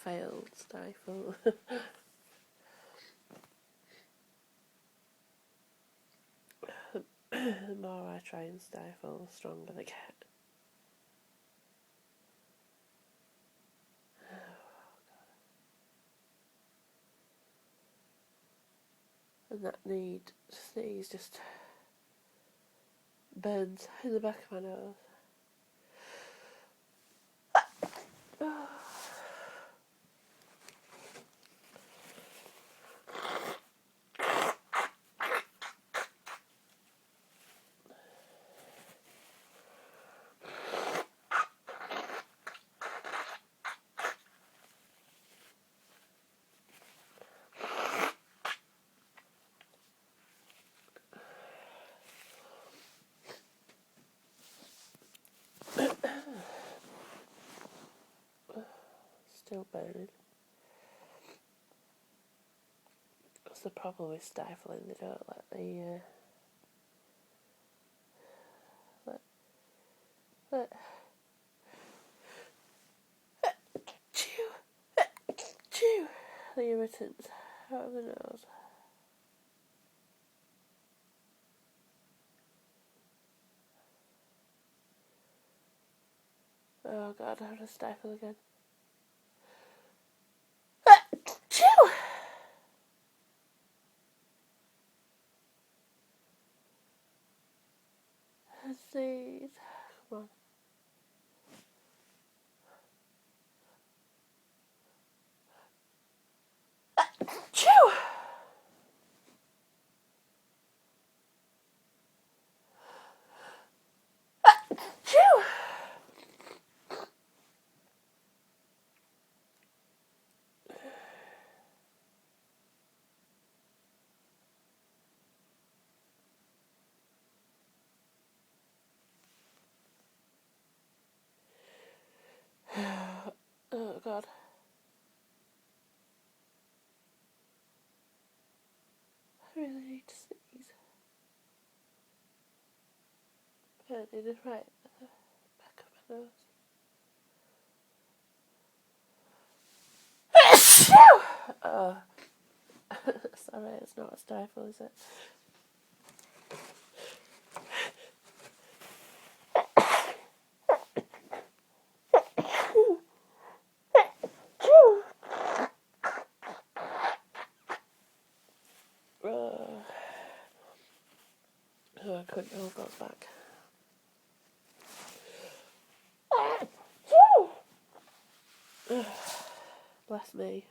Failed stifle. The more I try and stifle, the stronger they get. And that need to sneeze just burns in the back of my nose. Still burning. That's the problem with stifling, they don't let the chew the irritants out of the nose. Oh god, I have to stifle again. Chew! Sneeze. Come on. Chew! Chew! Oh god. I really need to sneeze. Burning it right at the back of my nose. Oh. Sorry, it's not a stifle, is it? Oh, I couldn't hold those back. Bless me.